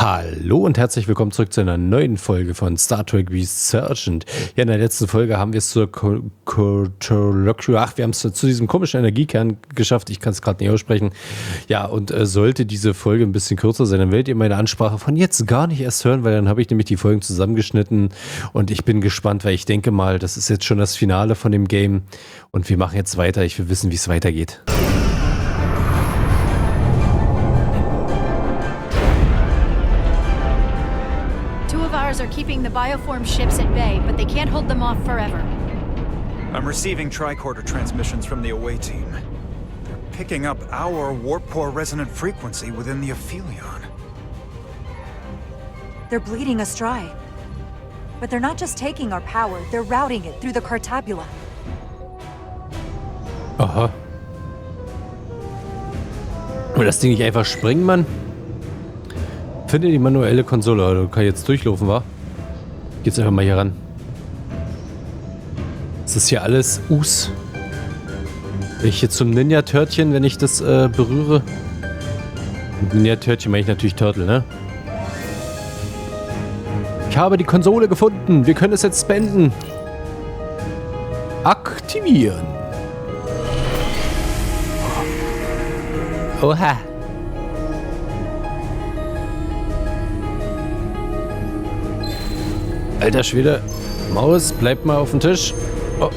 Hallo und herzlich willkommen zurück zu einer neuen Folge von Star Trek Resurgence. Ja, in der letzten Folge haben wir es wir haben es zu diesem komischen Energiekern geschafft. Ich kann es gerade nicht aussprechen. Ja, und sollte diese Folge ein bisschen kürzer sein, dann werdet ihr meine Ansprache von jetzt gar nicht erst hören, weil dann habe ich nämlich die Folgen zusammengeschnitten und ich bin gespannt, weil ich denke mal, das ist jetzt schon das Finale von dem Game und wir machen jetzt weiter. Ich will wissen, wie es weitergeht. Are keeping the bioform ships at bay, but they can't hold them off forever. I'm receiving tricorder transmissions from the away team. They're picking up our warp core resonant frequency within the Aphelion. They're bleeding us dry. But they're not just taking our power, they're routing it through the Cartabula. Aha. Will das Ding nicht einfach springen, Mann? Finde die manuelle Konsole, oder kann jetzt durchlaufen, wa? Geht's einfach mal hier ran. Das ist hier alles Us. Bin ich hier zum Ninja-Törtchen, wenn ich das berühre? Mit Ninja-Törtchen meine ich natürlich Turtle, ne? Ich habe die Konsole gefunden. Wir können es jetzt spenden. Aktivieren. Oha. Alter Schwede, Maus, bleib mal auf dem Tisch. Oh.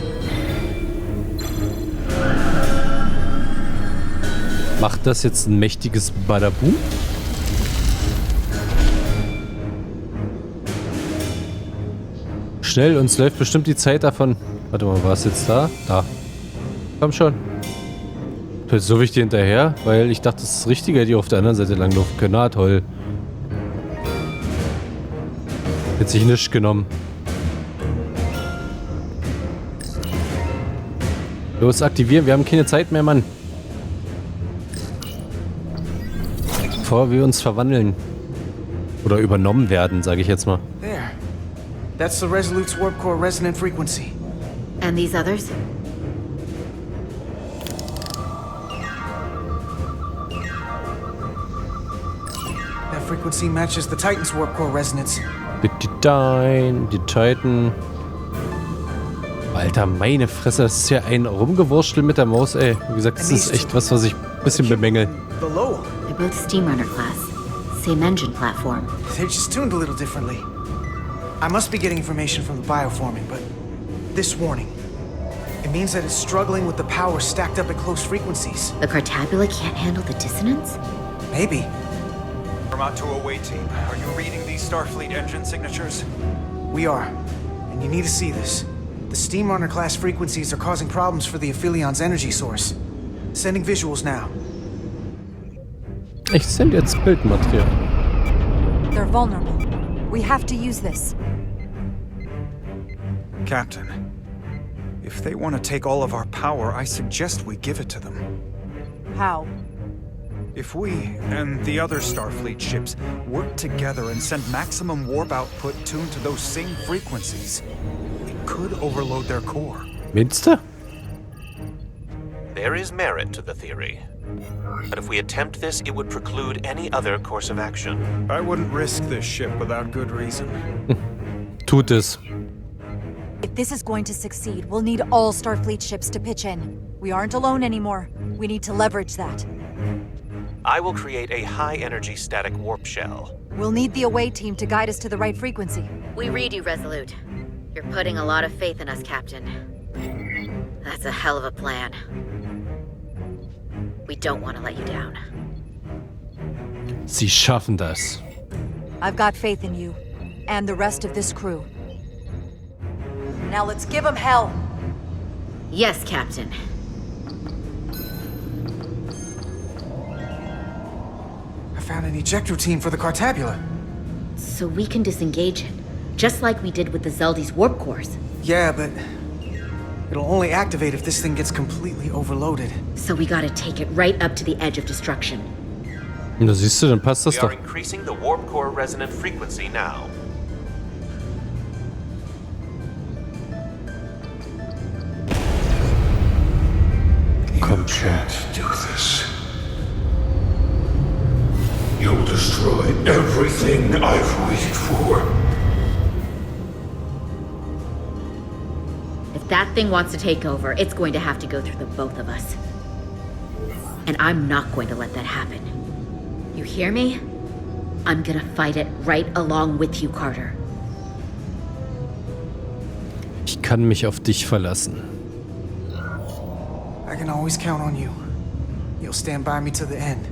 Macht das jetzt ein mächtiges Badaboom? Schnell, uns läuft bestimmt die Zeit davon. Warte mal, war es jetzt da? Da. Komm schon. Jetzt so wichtig hinterher, weil ich dachte, das ist richtiger, die auf der anderen Seite langlaufen können. Ah, toll. Hat sich nichts genommen. Los, aktivieren. Wir haben keine Zeit mehr, Mann. Bevor wir uns verwandeln. Oder übernommen werden, sage ich jetzt mal. There. That's the Resolute's warp core resonant frequency. And these others? That frequency matches the Titan's warp core resonance. Die Titan. Alter, meine Fresse, das ist ja ein Rumgewurstel mit der Maus, ey. Wie gesagt, das ist echt was ich ein bisschen bemängel. They're both Steamrunner class. Same engine platform. They're just tuned a little differently. I must be getting information from the bioforming, but this warning. It means that it's struggling with the power stacked up at close frequencies. The Cartabula can't handle the dissonance? Maybe. To away team. Are you reading these Starfleet engine signatures? We are. And you need to see this. The Steamrunner class frequencies are causing problems for the Aphilion's energy source. Sending visuals now. Ich sende jetzt Bildmaterial. They're vulnerable. We have to use this. Captain, if they want to take all of our power, I suggest we give it to them. How? If we and the other Starfleet ships work together and send maximum warp output tuned to those same frequencies, it could overload their core. Meinst du? There is merit to the theory. But if we attempt this, it would preclude any other course of action. I wouldn't risk this ship without good reason. Tut es. If this is going to succeed, we'll need all Starfleet ships to pitch in. We aren't alone anymore. We need to leverage that. I will create a high-energy static warp shell. We'll need the away team to guide us to the right frequency. We read you, Resolute. You're putting a lot of faith in us, Captain. That's a hell of a plan. We don't want to let you down. Sie schaffen das. I've got faith in you, and the rest of this crew. Now let's give them hell! Yes, Captain. I found an ejector team for the Cartabula. So we can disengage it, just like we did with the Zeldy's warp cores. Yeah, but it'll only activate if this thing gets completely overloaded. So we gotta take it right up to the edge of destruction. Und da siehst du, dann passt das We are doch. increasing the warp core resonant frequency now. Komm schon. Do this. You'll destroy everything I've waited for. If that thing wants to take over, it's going to have to go through the both of us. And I'm not going to let that happen. You hear me? I'm gonna fight it right along with you, Carter. Ich kann mich auf dich verlassen. I can always count on you. You'll stand by me to the end.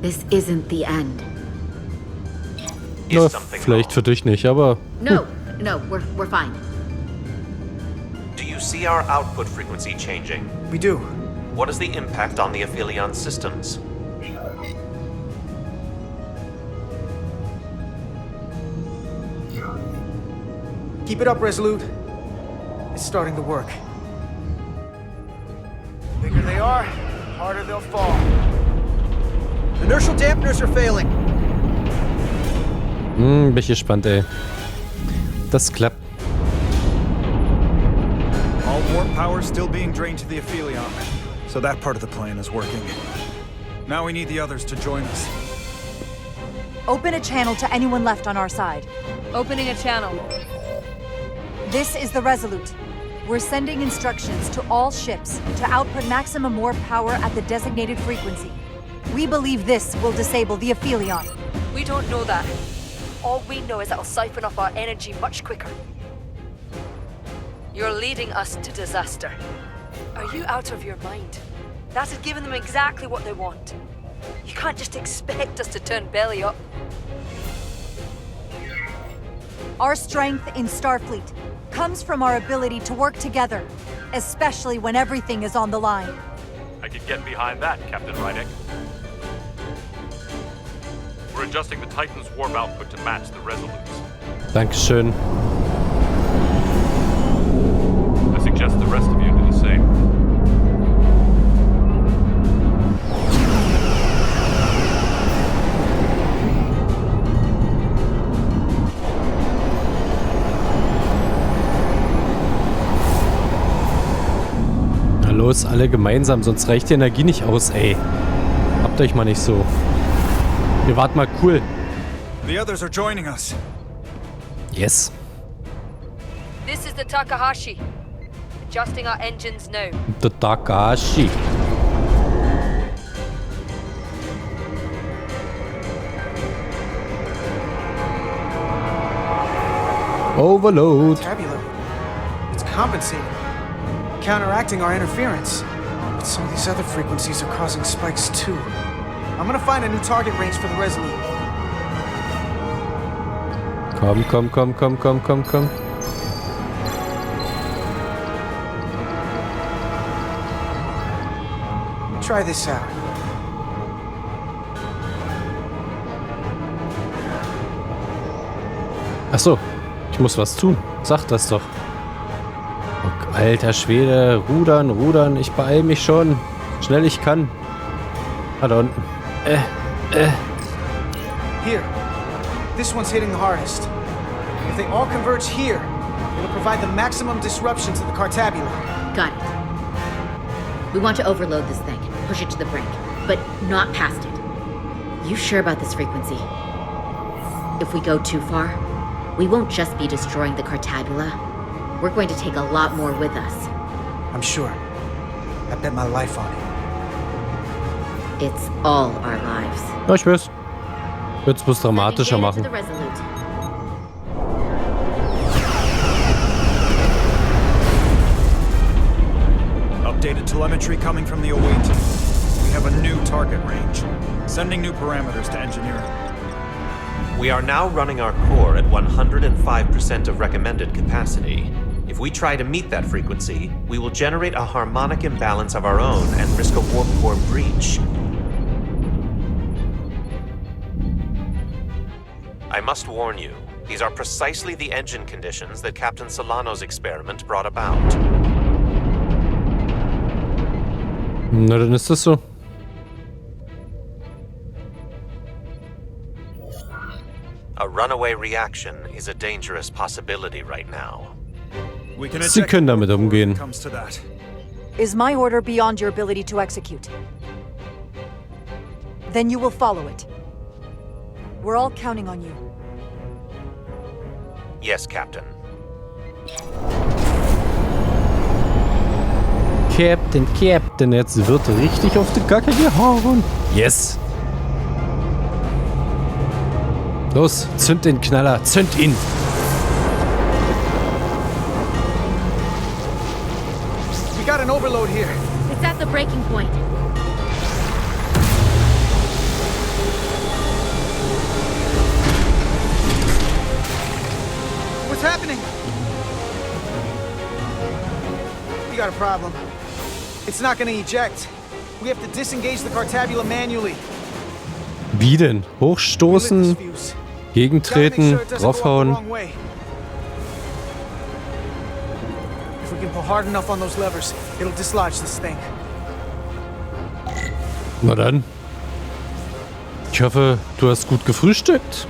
This isn't the end. Na, vielleicht für dich nicht, aber... No, we're fine. Do you see our output frequency changing? We do. What is the impact on the Aphelion systems? Keep it up, Resolute. It's starting to work. The bigger they are, the harder they'll fall. Inertial dampeners are failing. Bin ich gespannt, ey. Das klappt. All warp power still being drained to the Aphelion, so that part of the plan is working. Now we need the others to join us. Open a channel to anyone left on our side. Opening a channel. This is the Resolute. We're sending instructions to all ships to output maximum warp power at the designated frequency. We believe this will disable the Aphelion. We don't know that. All we know is it'll siphon off our energy much quicker. You're leading us to disaster. Are you out of your mind? That has given them exactly what they want. You can't just expect us to turn belly up. Our strength in Starfleet comes from our ability to work together, especially when everything is on the line. I could get behind that, Captain Rydick. We're adjusting the Titan's warp output to match the Resolute's. Dankeschön. I suggest the rest of you do the same. Na los, alle gemeinsam, sonst reicht die Energie nicht aus, ey. Habt euch mal nicht so. Ihr wart mal cool. The others are joining us. Yes. This is the Takahashi. Adjusting our engines now. Der Takahashi. Overload. Tabula. It's compensating. Counteracting our interference. But some of these other frequencies are causing spikes too. I'm gonna find a new target range for the Resolute. Komm. Try this out. Ach so, ich muss was tun. Sag das doch. Oh, alter Schwede, rudern, ich beeil mich schon. Schnell ich kann. Ah, da unten. Here. This one's hitting the hardest. If they all converge here, it'll provide the maximum disruption to the Cartabula. Got it. We want to overload this thing, push it to the brink, but not past it. You sure about this frequency? If we go too far, we won't just be destroying the Cartabula. We're going to take a lot more with us. I'm sure. I bet my life on it. It's all our lives. Ja, ich weiß. Wird's bloß dramatischer Sending machen. data to the Resolute. Updated telemetry coming from the away team. We have a new target range. Sending new parameters to engineering. We are now running our core at 105% of recommended capacity. If we try to meet that frequency, we will generate a harmonic imbalance of our own and risk a warp core breach. I must warn you, these are precisely the engine conditions that Captain Solano's experiment brought about. Na, dann ist das so. A runaway reaction is a dangerous possibility right now. We can Sie eject können damit before it umgehen. comes to that. Is my order beyond your ability to execute? Then you will follow it. We're all counting on you. Yes, Captain. Captain, jetzt wird richtig auf die Kacke gehauen. Yes. Los, zünd den Knaller, zünd ihn. We got an overload here. It's at the breaking point. What's happening? We got a problem. It's not gonna eject. We have to disengage the cartabula manually. Wie denn? Hochstoßen, gegentreten, draufhauen. If we can pull hard enough on those levers, it'll dislodge this thing. Na dann. Ich hoffe, du hast gut gefrühstückt.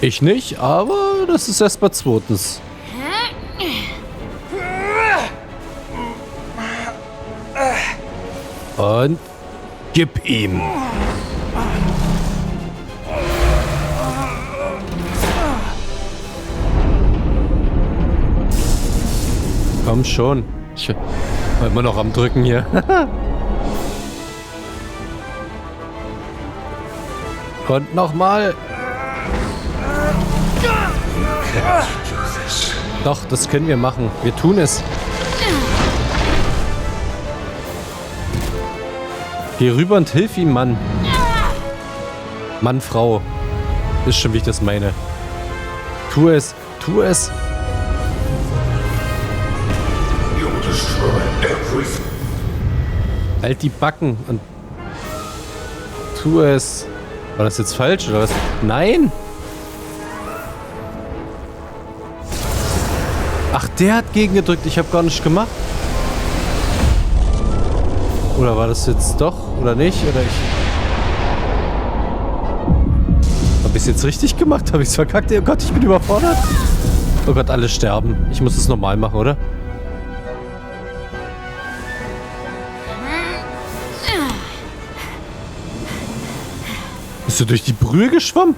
Ich nicht, aber das ist erst mal zweitens. Und gib ihm. Komm schon. Ich war immer noch am Drücken hier. Und nochmal. Doch, das können wir machen. Wir tun es. Geh rüber und hilf ihm, Mann. Mann, Frau. Ist schon, wie ich das meine. Tu es. Tu es. Halt die Backen und tu es. War das jetzt falsch oder was? Nein! Ach, der hat gegengedrückt. Ich habe gar nichts gemacht. Oder war das jetzt doch? Oder nicht? Oder ich... Habe ich es jetzt richtig gemacht? Habe ich es verkackt? Oh Gott, ich bin überfordert. Oh Gott, alle sterben. Ich muss es normal machen, oder? Bist du durch die Brühe geschwommen?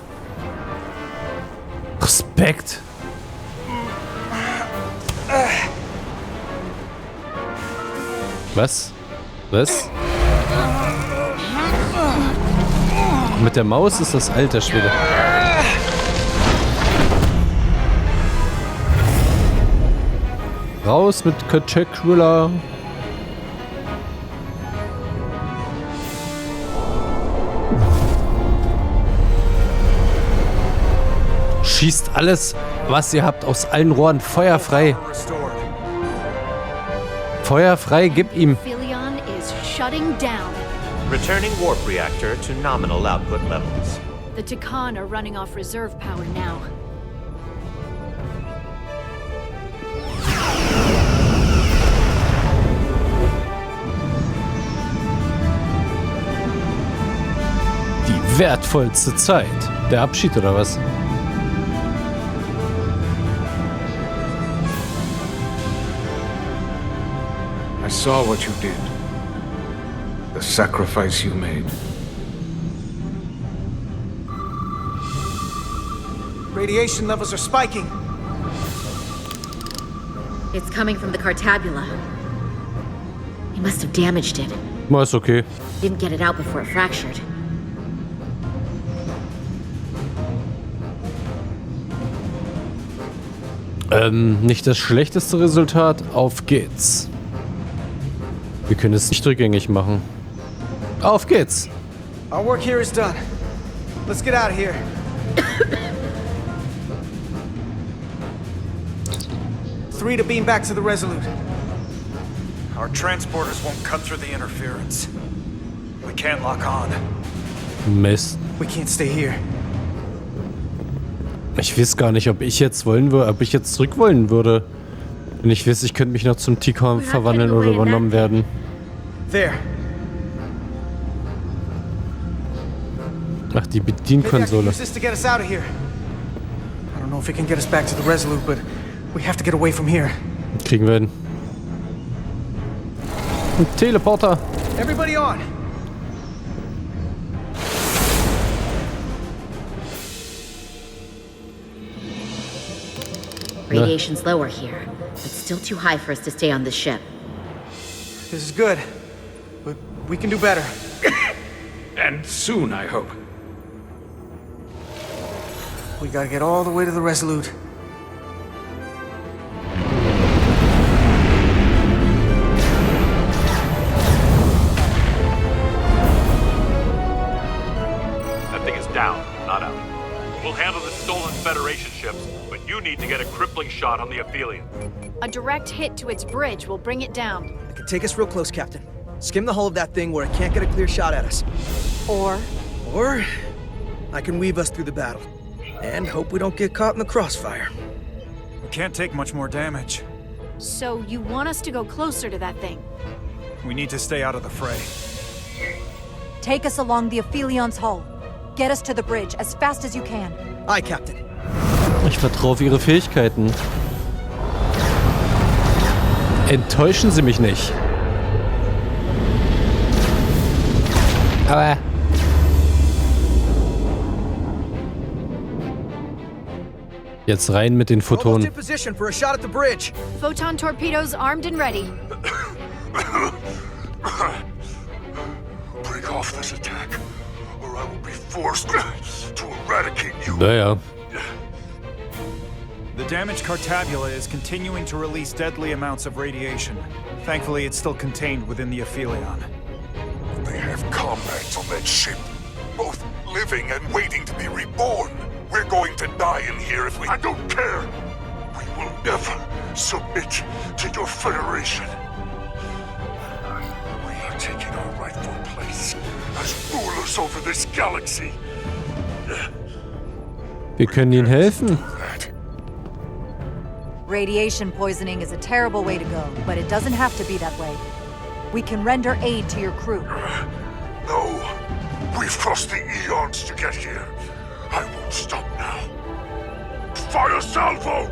Respekt. Was? Was? Mit der Maus ist das alter Schwede. Raus mit Konzentriere. Schießt alles, was ihr habt, aus allen Rohren. Feuerfrei. Feuerfrei, gib ihm. Philion is shutting down. Returning warp reactor to nominal output levels. The Takan are running off reserve power now. Die wertvollste Zeit. Der Abschied oder was? I saw what you did. The sacrifice you made. Radiation levels are spiking. It's coming from the cartabula. He must have damaged it. Na, ist okay. Didn't get it out before it fractured. Nicht das schlechteste Resultat. Auf geht's. Wir können es nicht rückgängig machen. Auf geht's. Our work here is done. Let's get out of here. 3 to beam back to the Resolute. Our transporters won't cut through the interference. We can't lock on. Mist. We can't stay here. Ich weiß gar nicht, ob ich jetzt zurück wollen würde. Wenn ich weiß, ich könnte mich noch zum T-Con verwandeln oder übernommen werden. There. Ach, die Maybe I can Bedienkonsole. use this to get us out of here. I don't know if it can get us back to the Resolute, but we have to get away from here. Kriegen wir hin. Ein Teleporter. Everybody on. Radiation's lower here, but still too high for us to stay on this ship. This is good, but we can do better. And soon, I hope. We gotta get all the way to the Resolute. That thing is down, not out. We'll handle the stolen Federation ships, but you need to get a crippling shot on the Aphelion. A direct hit to its bridge will bring it down. I can take us real close, Captain. Skim the hull of that thing where it can't get a clear shot at us. Or Or I can weave us through the battle. And hope we don't get caught in the crossfire. We can't take much more damage. So you want us to go closer to that thing? We need to stay out of the fray. take us along the Aphelion's hull. Get us to the bridge as fast as you can. Aye, Captain. Ich vertraue auf ihre Fähigkeiten. Enttäuschen Sie mich nicht. Aber... Jetzt rein mit den Photonen. Almost in position for a shot at the bridge. Photon torpedoes armed and ready. Break off this attack, or I will be forced to eradicate you. Naja. The damaged Cartabula is continuing to release deadly amounts of radiation. Thankfully, it's still contained within the Aphelion. They have comrades on that ship, both living and waiting to be reborn. We're going to die in here if we... I don't care! We will never submit to your Federation. We are taking our rightful place as rulers over this galaxy. Wir können Ihnen helfen. Radiation poisoning is a terrible way to go, but it doesn't have to be that way. We can render aid to your crew. No. We've crossed the eons to get here. I won't stop now. Fire salvo!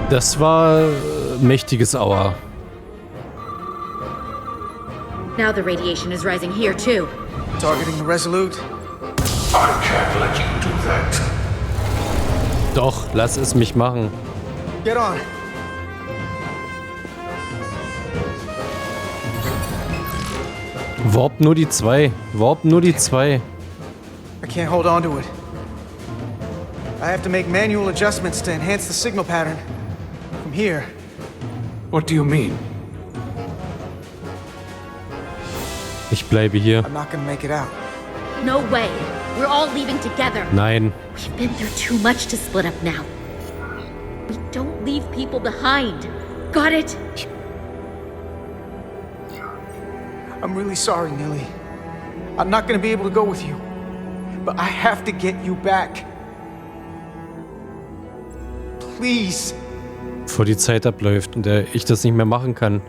Das war mächtiges Aua. Now the radiation is rising here too. Targeting the Resolute? I can't let you do that. Doch, lass es mich machen. Get on. Warp nur die 2. Warp nur die 2. I can't hold on to it. I have to make manual adjustments to enhance the signal pattern. From here. What do you mean? Ich bleibe hier. I'm not gonna make it out. No way. We're all leaving together. Nein. We've been through too much to split up now. We don't leave people behind. Got it? I'm really sorry, Nilly. I'm not gonna be able to go with you. But I have to get you back. Please. Bevor die Zeit abläuft und ich das nicht mehr machen kann.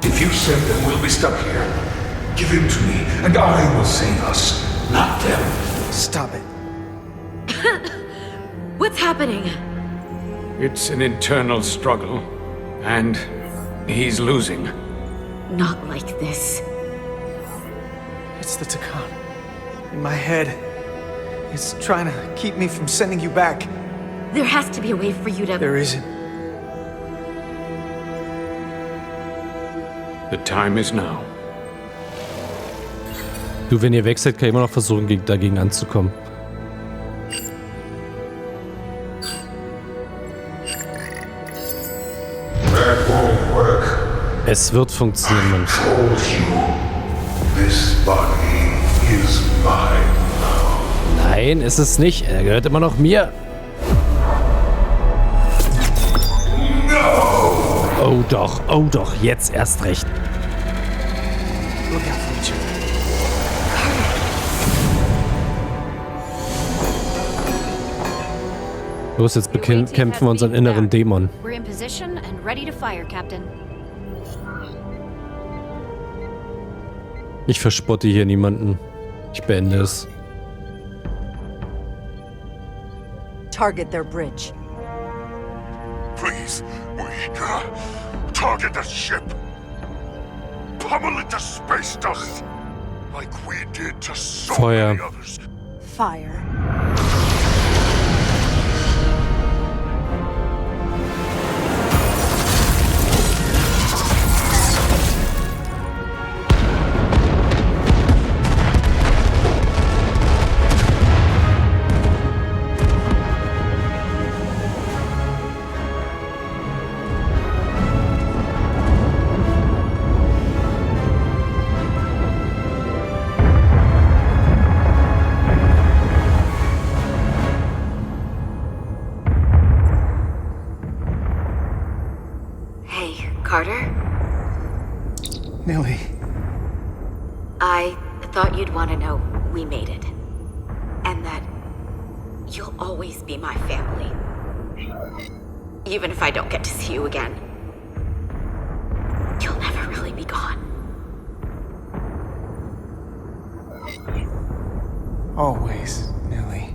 If you send them, we'll be stuck here. Give him to me, and I will save us, not them. Stop it. What's happening? It's an internal struggle, and he's losing. Not like this. It's the Takan. In my head. It's trying to keep me from sending you back. There has to be a way for you to... There isn't. The time is now. Du, wenn ihr weg seid, kann ich immer noch versuchen, dagegen anzukommen. That won't work. Es wird funktionieren, Mann. Told you. This body is mine now. Nein, ist es nicht. Er gehört immer noch mir. Oh doch, jetzt erst recht. Look out for each other. Los, jetzt kämpfen wir unseren inneren Dämon. We're in position and ready to fire, Captain. Ich verspotte hier niemanden. Ich beende es. target their bridge. Please, we target the ship. Pummel it to space dust, like we did to so Feuer. many others. Fire. Carter? Millie. I thought you'd want to know we made it. And that you'll always be my family. Even if I don't get to see you again. You'll never really be gone. Always, Millie.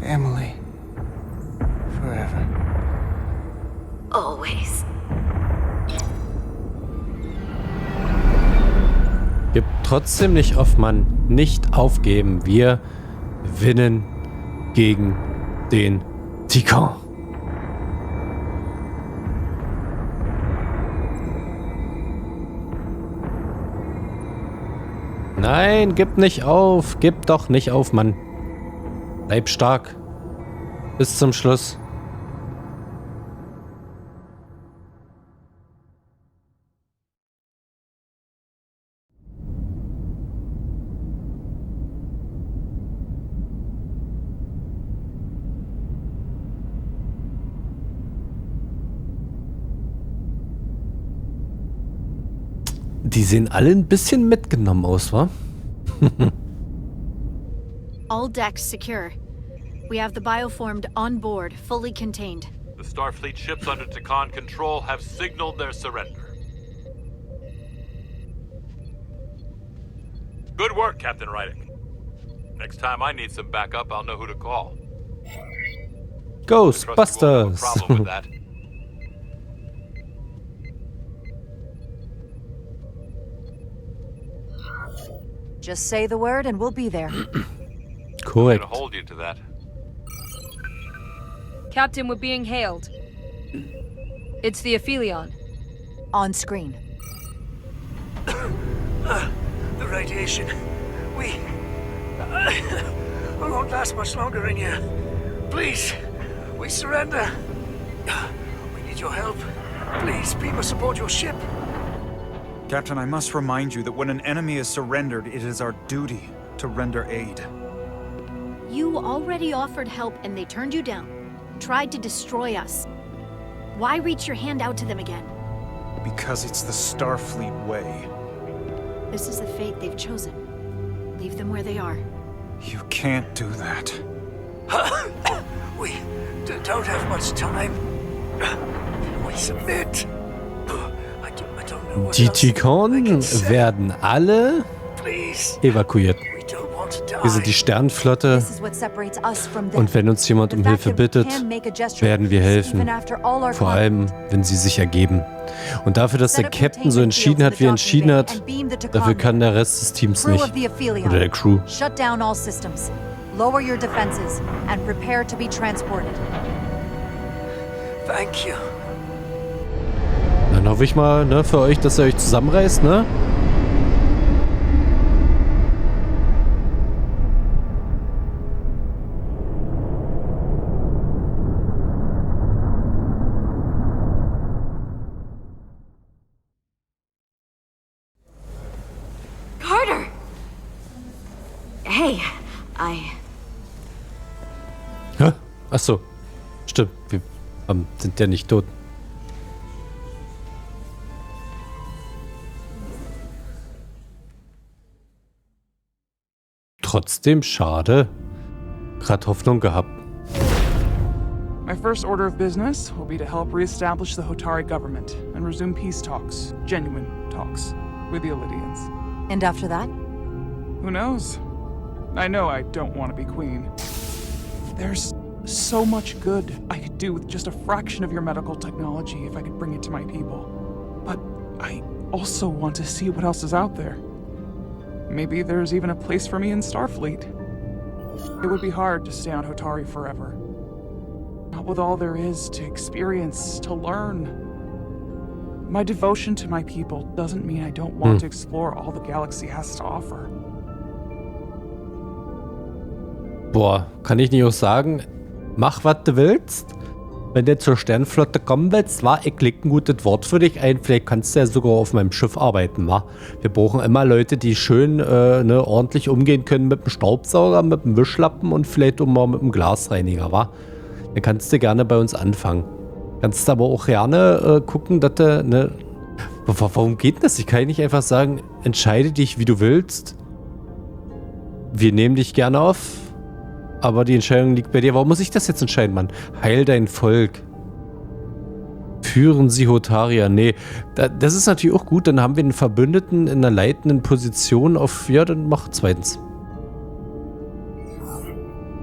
Family. Forever. Always. Gib trotzdem nicht auf, Mann. Nicht aufgeben. Wir gewinnen gegen den Tikan. Nein, gib nicht auf. Gib doch nicht auf, Mann. Bleib stark. Bis zum Schluss. Die sehen alle ein bisschen mitgenommen aus, wa? All decks secure. We have the bioformed on board, fully contained. The Starfleet ships under Tikan control have signaled their surrender. Good work, Captain Rydick. Next time I need some backup, I'll know who to call. Ghostbusters! Problem with that. Just say the word and we'll be there. Korrekt. I'm gonna hold you to that. Captain, we're being hailed. It's the Aphelion. On screen. The radiation. We won't last much longer in here. Please, we surrender. We need your help. Please beam us aboard your ship. Captain, I must remind you that when an enemy is surrendered, it is our duty to render aid. You already offered help and they turned you down. Tried to destroy us. Why reach your hand out to them again? Because it's the Starfleet way. This is the fate they've chosen. Leave them where they are. You can't do that. We don't have much time. We submit. I don't know what Die else I Tikan can say. werden alle Please. evakuiert. We don't want to die. Wir sind die Sternflotte This is what separates us from them. und wenn uns jemand um The fact Hilfe that we bittet, can make a gesture werden wir of peace helfen. even after all our Vor allem, wenn sie sich ergeben. Und dafür, dass der Captain so entschieden hat, wie er entschieden hat, dafür kann der Rest des Teams Crew nicht. of the Aphelion. Oder der Crew. Shut down all systems. Lower your defenses and prepare to be transported. Thank you. Dann hoffe ich mal, ne, für euch, dass ihr euch zusammenreißt, ne? Carter! Hey, Hä? Achso. Stimmt, wir sind ja nicht tot. Trotzdem schade. Gerade Hoffnung gehabt. My first order of business will be to help reestablish the Hotari government and resume peace talks, genuine talks, with the Illidians. And after that? Who knows? I know I don't want to be queen. There's so much good I could do with just a fraction of your medical technology if I could bring it to my people. But I also want to see what else is out there. Maybe there's even a place for me in Starfleet. It would be hard to stay on Hotari forever. Not with all there is to experience, to learn. My devotion to my people doesn't mean I don't want to explore all the galaxy has to offer. Boah, kann ich nicht auch sagen, mach was du willst. Wenn du zur Sternflotte kommen willst, ich leg ein gutes Wort für dich ein. Vielleicht kannst du ja sogar auf meinem Schiff arbeiten, wa? Wir brauchen immer Leute, die schön ordentlich umgehen können mit dem Staubsauger, mit dem Wischlappen und vielleicht auch mal mit dem Glasreiniger, wa? Dann kannst du gerne bei uns anfangen. Kannst aber auch gerne gucken, dass du, ne... Warum geht das? Ich kann nicht einfach sagen, entscheide dich, wie du willst. Wir nehmen dich gerne auf. Aber die Entscheidung liegt bei dir. Warum muss ich das jetzt entscheiden, Mann? Heil dein Volk. Führen Sie Hotarier. Nee, das ist natürlich auch gut. Dann haben wir einen Verbündeten in einer leitenden Position auf... Ja, dann mach zweitens.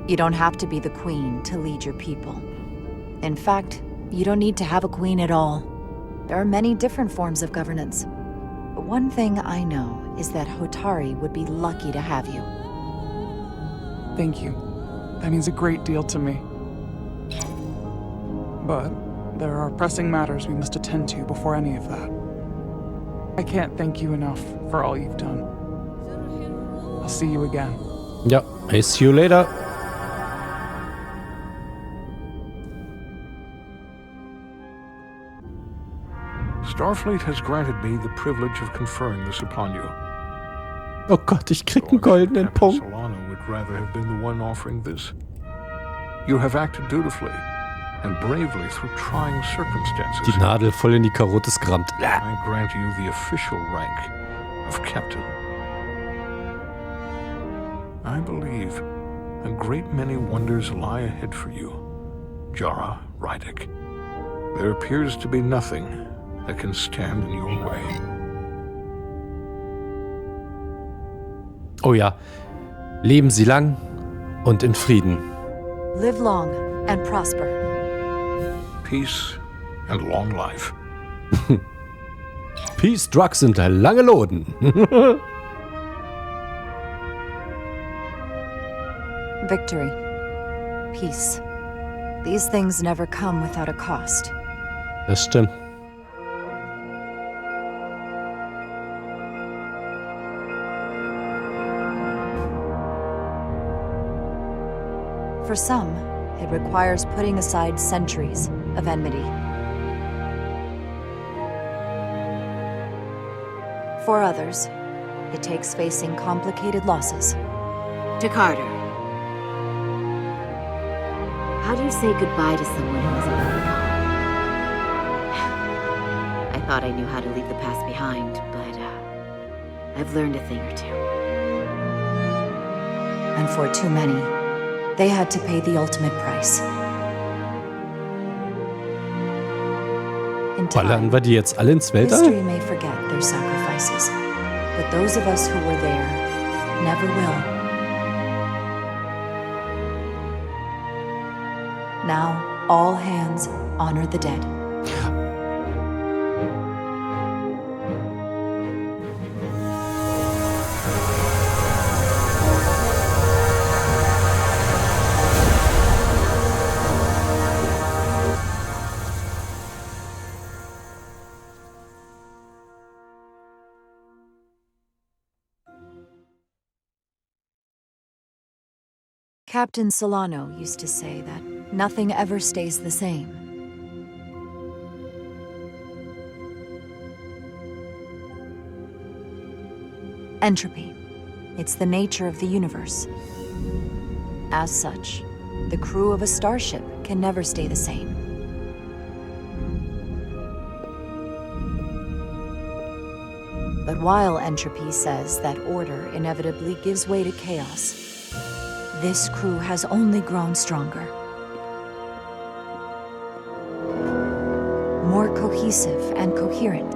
You don't have to be the queen to lead your people. In fact, you don't need to have a queen at all. There are many different forms of governance. But one thing I know is that Hotari would be lucky to have you. Thank you. That means a great deal to me. But there are pressing matters we must attend to before any of that. I can't thank you enough for all you've done. I'll see you again. Ja, I see you later. Starfleet has granted me the privilege of conferring this upon you. Oh Gott, ich krieg einen goldenen Punkt. Solano would rather have been the one offering this. You have acted dutifully and bravely through trying circumstances. Die Nadel voll in die Karotte gerammt. I grant you the official rank of captain. I believe a great many wonders lie ahead for you, Jara Rydick. There appears to be nothing that can stand in your way. Oh ja, leben Sie lang und in Frieden. Live long and prosper. Peace and long life. Peace, Drugs und lange Loden. Victory. Peace. These things never come without a cost. Das stimmt. For some, it requires putting aside centuries of enmity. For others, it takes facing complicated losses. To Carter. How do you say goodbye to someone who isn't moving on? I thought I knew how to leave the past behind, but I've learned a thing or two. And for too many, they had to pay the ultimate price. In Ballern time, wir die jetzt alle ins Weltall? history may forget their sacrifices, but those of us who were there never will. Now, all hands honor the dead. Captain Solano used to say that nothing ever stays the same. Entropy. It's the nature of the universe. As such, the crew of a starship can never stay the same. But while entropy says that order inevitably gives way to chaos, this crew has only grown stronger. More cohesive and coherent.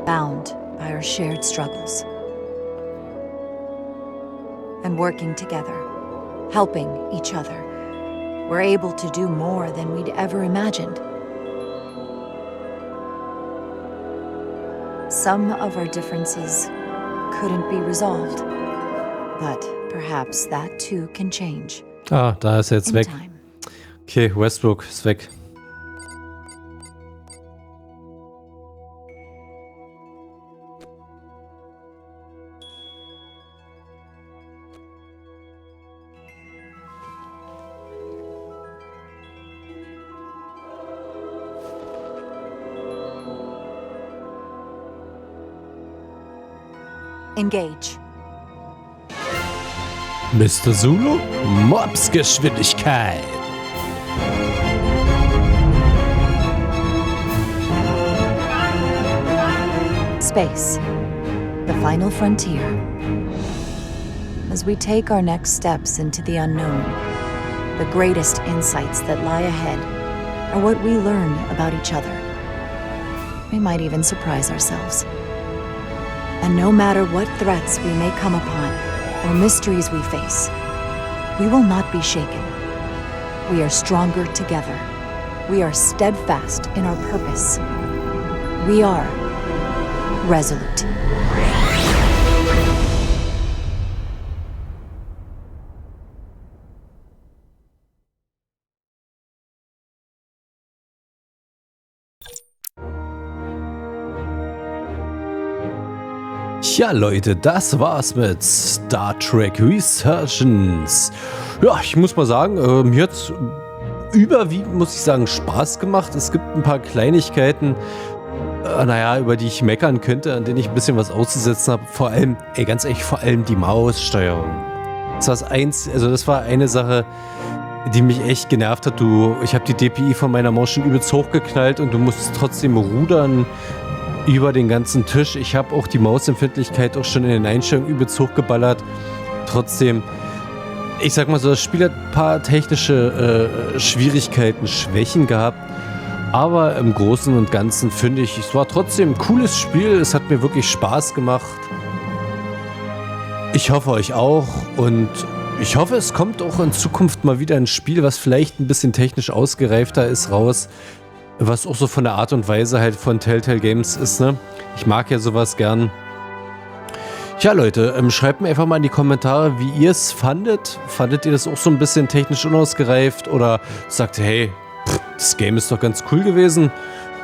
Bound by our shared struggles. And working together helping each other. We're able to do more than we'd ever imagined. Some of our differences couldn't be resolved, but perhaps that too can change. Ah, da ist er jetzt weg. Time. Okay, Westbrook ist weg. Engage. Mr. Zulu, Mobsgeschwindigkeit. Space. The final frontier. As we take our next steps into the unknown, the greatest insights that lie ahead are what we learn about each other. We might even surprise ourselves. And no matter what threats we may come upon, or mysteries we face, we will not be shaken. We are stronger together. We are steadfast in our purpose. We are resolute. Ja, Leute, das war's mit Star Trek Resurgence. Ja, ich muss mal sagen, mir hat's überwiegend, muss ich sagen, Spaß gemacht. Es gibt ein paar Kleinigkeiten, naja, über die ich meckern könnte, an denen ich ein bisschen was auszusetzen habe. Vor allem, ganz ehrlich, vor allem die Maussteuerung. Das war eine Sache, die mich echt genervt hat. Ich habe die DPI von meiner Maus schon übelst hochgeknallt und du musst trotzdem rudern über den ganzen Tisch. Ich habe auch die Mausempfindlichkeit auch schon in den Einstellungen übelst hochgeballert. Trotzdem, ich sag mal so, das Spiel hat ein paar technische Schwierigkeiten, Schwächen gehabt. Aber im Großen und Ganzen finde ich, es war trotzdem ein cooles Spiel. Es hat mir wirklich Spaß gemacht. Ich hoffe euch auch. Und ich hoffe, es kommt auch in Zukunft mal wieder ein Spiel, was vielleicht ein bisschen technisch ausgereifter ist, raus. Was auch so von der Art und Weise halt von Telltale Games ist, ne? Ich mag ja sowas gern. Tja, Leute, schreibt mir einfach mal in die Kommentare, wie ihr es fandet. Fandet ihr das auch so ein bisschen technisch unausgereift? Oder sagt ihr, hey, das Game ist doch ganz cool gewesen.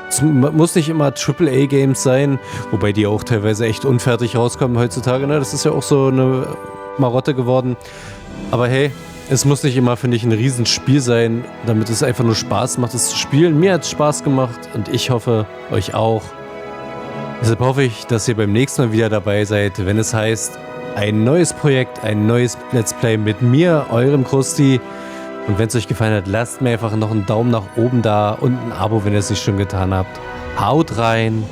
Es muss nicht immer AAA-Games sein, wobei die auch teilweise echt unfertig rauskommen heutzutage, ne? Das ist ja auch so eine Marotte geworden. Aber hey, es muss nicht immer, finde ich, ein Riesenspiel sein, damit es einfach nur Spaß macht, es zu spielen. Mir hat es Spaß gemacht und ich hoffe, euch auch. Deshalb hoffe ich, dass ihr beim nächsten Mal wieder dabei seid, wenn es heißt, ein neues Projekt, ein neues Let's Play mit mir, eurem Crusti. Und wenn es euch gefallen hat, lasst mir einfach noch einen Daumen nach oben da und ein Abo, wenn ihr es nicht schon getan habt. Haut rein.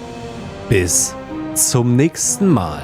Bis zum nächsten Mal.